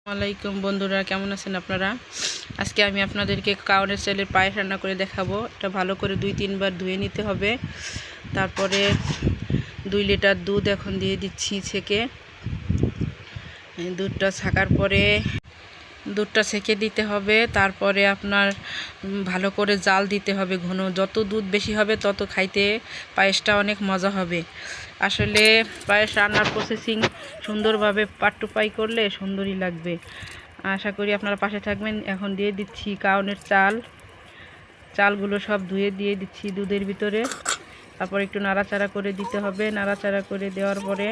আসসালামাইকুম বন্ধুরা, কেমন আছেন আপনারা? আজকে আমি আপনাদেরকে কাউনের চালের পায়েস রান্না করে দেখাবো। এটা ভালো করে 2-3 বার ধুয়ে নিতে হবে। তারপরে 2 লিটার দুধ এখন দিয়ে দিচ্ছি ছেঁকে। দুধটা ছাকার পরে দুধটা ছেঁকে দিতে হবে। তারপরে আপনার ভালো করে জাল দিতে হবে ঘন। যত দুধ বেশি হবে তত খাইতে পায়েসটা অনেক মজা হবে। আসলে পায়েস রান্নার প্রসেসিং সুন্দরভাবে পাট টু পাই করলে সুন্দরই লাগবে। আশা করি আপনারা পাশে থাকবেন। এখন দিয়ে দিচ্ছি কাউনের চালগুলো সব ধুয়ে দিয়ে দিচ্ছি দুধের ভিতরে। তারপর একটু নাড়াচাড়া করে দিতে হবে। নাড়াচাড়া করে দেওয়ার পরে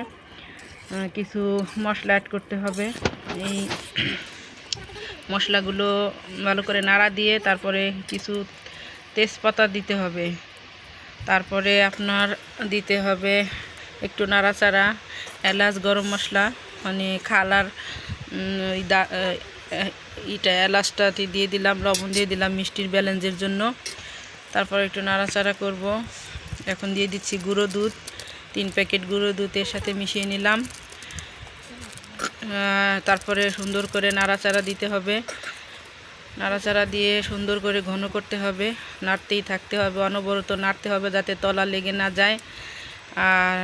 কিছু মশলা অ্যাড করতে হবে। এই মশলাগুলো ভালো করে নাড়া দিয়ে তারপরে কিছু তেজপাতা দিতে হবে। তারপরে আপনার দিতে হবে একটু নাড়াচাড়া, এলাচ, গরম মশলা, মানে খালার এটা এলাচটা দিয়ে দিলাম, লবণ দিয়ে দিলাম মিষ্টির ব্যালেন্সের জন্য। তারপর একটু নাড়াচাড়া করব। এখন দিয়ে দিচ্ছি গুঁড়ো দুধ, 3 প্যাকেট গুঁড়ো দুধ এর সাথে মিশিয়ে নিলাম। তারপরে সুন্দর করে নাড়াচাড়া দিতে হবে। নাড়াচাড়া দিয়ে সুন্দর করে ঘন করতে হবে। নাড়তেই থাকতে হবে, অনবরত নাড়তে হবে যাতে তলা লেগে না যায়, আর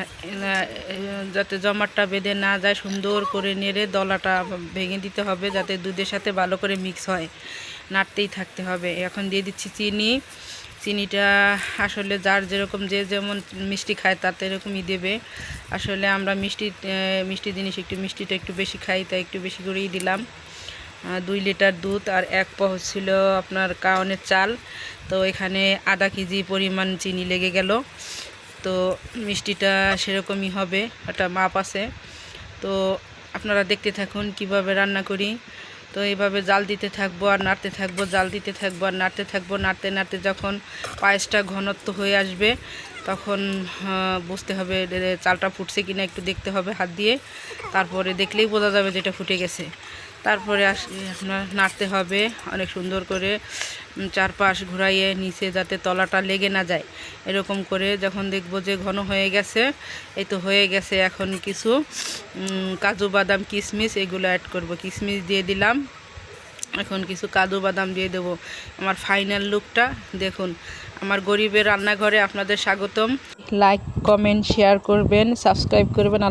যাতে জমাটটা বেঁধে না যায়। সুন্দর করে নেড়ে দলাটা ভেঙে দিতে হবে যাতে দুধের সাথে ভালো করে মিক্স হয়। নাড়তেই থাকতে হবে। এখন দিয়ে দিচ্ছি চিনিটা আসলে যার যেরকম যে যেমন মিষ্টি খায় তার এরকমই দেবে। আসলে আমরা মিষ্টি জিনিস মিষ্টিটা একটু বেশি খাই, তাই একটু বেশি করেই দিলাম। 2 লিটার দুধ আর 1 পোয়া ছিল আপনার কাউনের চাল, তো এখানে আধা কেজি পরিমাণ চিনি লেগে গেল। তো মিষ্টিটা সেরকমই হবে, একটা মাপ আছে। তো আপনারা দেখতে থাকুন কিভাবে রান্না করি। তো এইভাবে জাল দিতে থাকবো আর নাড়তে থাকবো, জাল দিতে থাকবো আর নাড়তে থাকবো। নাড়তে নাড়তে যখন পায়েসটা ঘনত্ব হয়ে আসবে তখন বুঝতে হবে চালটা ফুটছে কিনা, একটু দেখতে হবে হাত দিয়ে। তারপরে দেখলেই বোঝা যাবে যেটা ফুটে গেছে। তারপরে আপনার নাড়তে হবে অনেক সুন্দর করে, চারপাশ ঘুরাইয়ে নিচে যাতে তলাটা লেগে না যায়। এরকম করে যখন দেখব যে ঘন হয়ে গেছে, এই তো হয়ে গেছে, এখন কিছু কাজু বাদাম কিশমিশ এগুলো অ্যাড করব। কিশমিশ দিয়ে দিলাম, এখন কিছু কাজু বাদাম দিয়ে দেবো। আমার ফাইনাল লুকটা দেখুন। আমার গরিবের রান্নাঘরে আপনাদের স্বাগতম। লাইক, কমেন্ট, শেয়ার করবেন, সাবস্ক্রাইব করবেন।